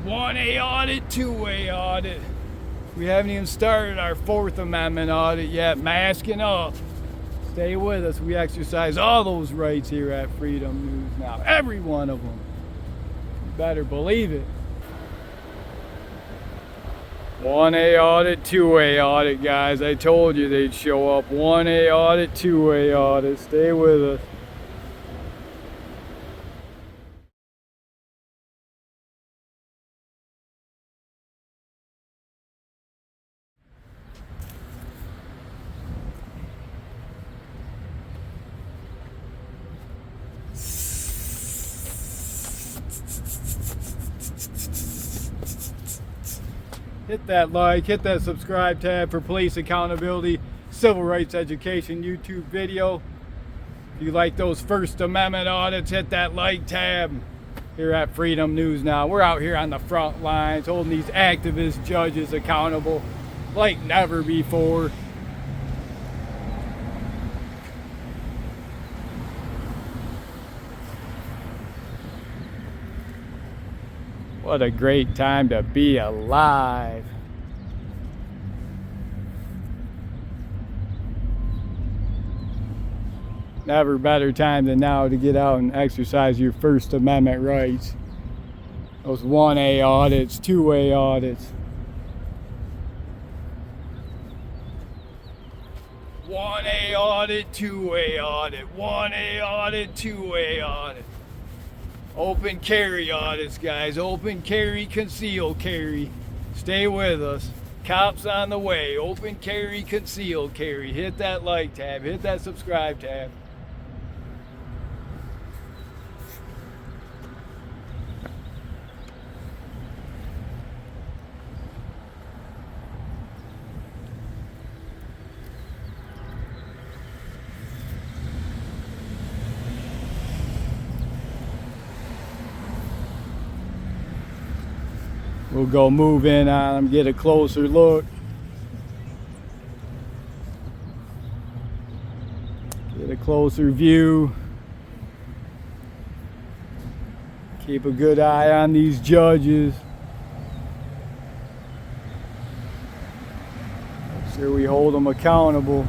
1A audit, 2A audit. We haven't even started our Fourth Amendment audit yet. Masking up. Stay with us. We exercise all those rights here at Freedom News Now. Every one of them. You better believe it. 1A audit, 2A audit, guys. I told you they'd show up. 1A audit, 2A audit. Stay with us. Hit that like, hit that subscribe tab for police accountability, civil rights education YouTube video. If you like those First Amendment audits, hit that like tab here at Freedom News Now. We're out here on the front lines holding these activist judges accountable like never before. What a great time to be alive. Never better time than now to get out and exercise your First Amendment rights. Those 1A audits, 2A audits. 1A audit, 2A audit. 1A audit, 2A audit. Open carry audits, guys. Open carry, concealed carry. Stay with us. Cops on the way. Open carry, concealed carry. Hit that like tab. Hit that subscribe tab. We'll go move in on them, get a closer look. Get a closer view. Keep a good eye on these judges. Make sure we hold them accountable.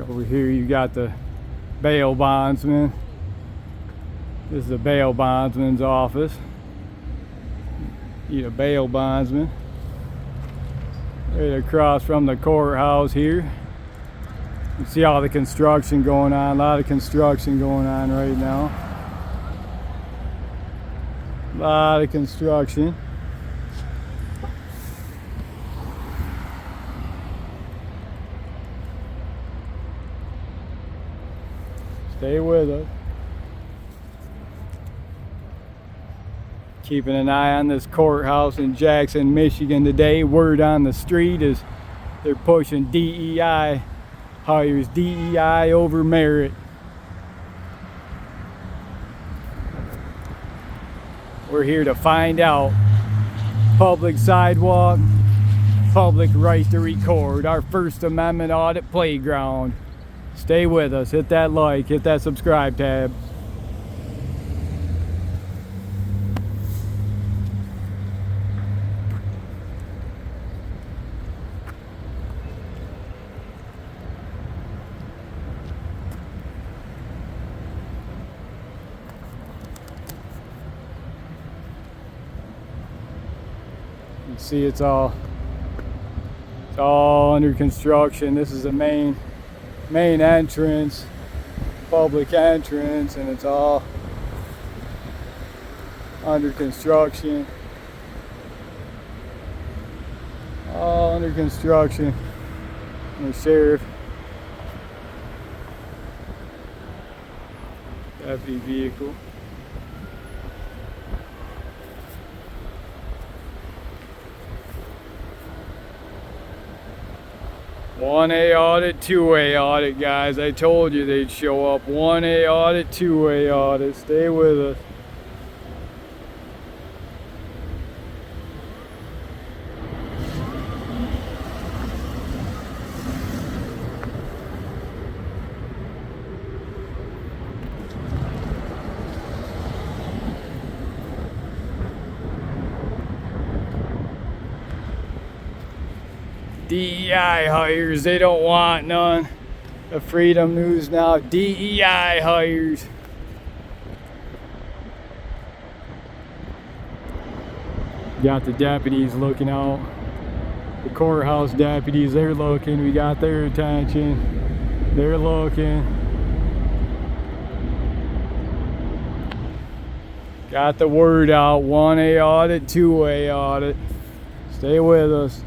Over here you got the bail bondsman. This is the bail bondsman's office. Need a bail bondsman. Right across from the courthouse here. You see all the construction going on. A lot of construction going on right now. A lot of construction. Stay with us. Keeping an eye on this courthouse in Jackson, Michigan today. Word on the street is they're pushing DEI hires, DEI over merit. We're here to find out. Public sidewalk, public right to record. Our First Amendment audit playground. Stay with us. Hit that like, hit that subscribe tab. You see it's all under construction. This is the main entrance. public entrance, and it's all under construction. All under construction. And the sheriff, deputy vehicle. One-A audit, two-way audit, guys. I told you they'd show up. One-A audit, two-way audit. Stay with us. DEI hires, they don't want none. The Freedom News now, DEI hires. Got the deputies looking out. The courthouse deputies, they're looking. We got their attention. They're looking. Got the word out. 1A audit, 2A audit. Stay with us.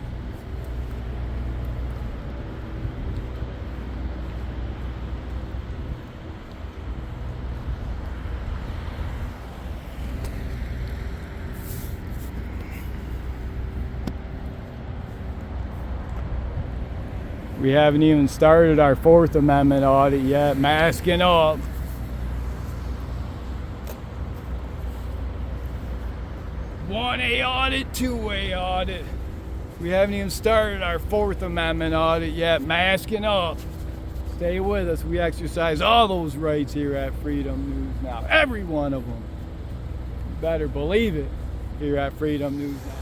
We haven't even started our Fourth Amendment audit yet. Masking up. One-A audit, two-way audit. We haven't even started our Fourth Amendment audit yet. Masking up. Stay with us. We exercise all those rights here at Freedom News Now. Every one of them. You better believe it here at Freedom News Now.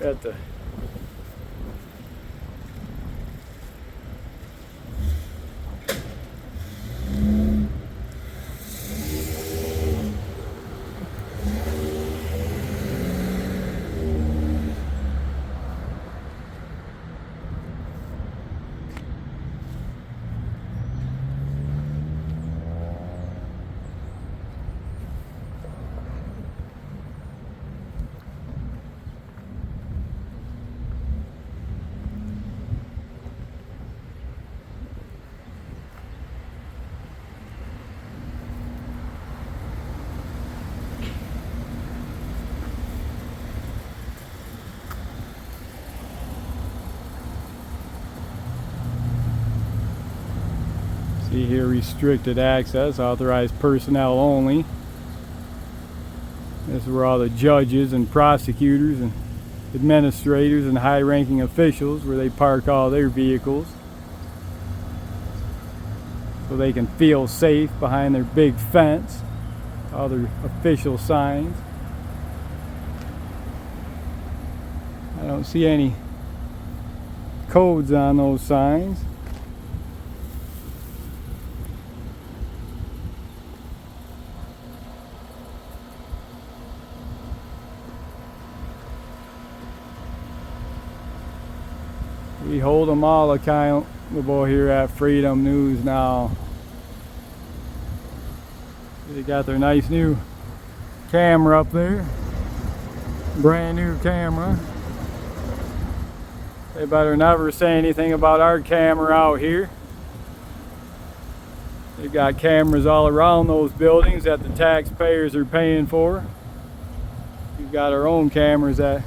At the see here, restricted access, authorized personnel only. This is where all the judges and prosecutors and administrators and high-ranking officials, where they park all their vehicles so they can feel safe behind their big fence, all their official signs. I don't see any codes on those signs. We hold them all accountable here at Freedom News Now. They got their nice new camera up there. Brand new camera. They better never say anything about our camera out here. They've got cameras all around those buildings that the taxpayers are paying for. We've got our own cameras that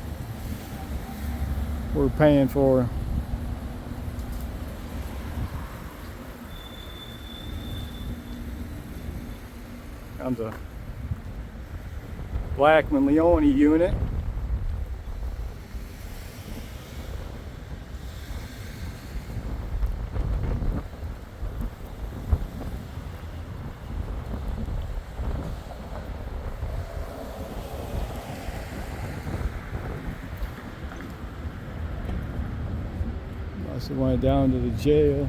we're paying for. Comes a Blackman Leone unit. So went down to the jail.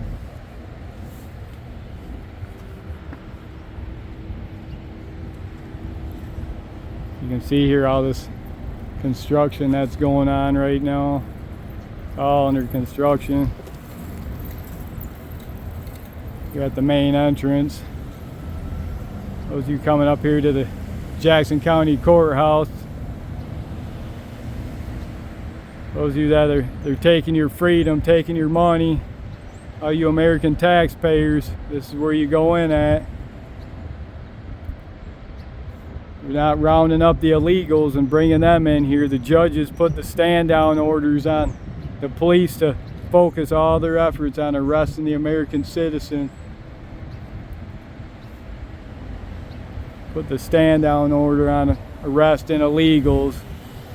You can see here all this construction that's going on right now. It's all under construction. You got the main entrance. Those of you coming up here to the Jackson County Courthouse. Those of you that they're taking your freedom, taking your money, all you American taxpayers, this is where you go in at. You're not rounding up the illegals and bringing them in here. The judges put the stand down orders on the police to focus all their efforts on arresting the American citizen. Put the stand down order on arresting illegals,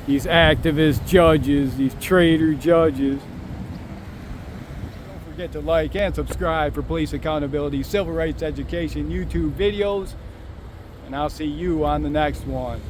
these activist judges, these traitor judges. Don't forget to like and subscribe for police accountability, civil rights education, YouTube videos, and I'll see you on the next one.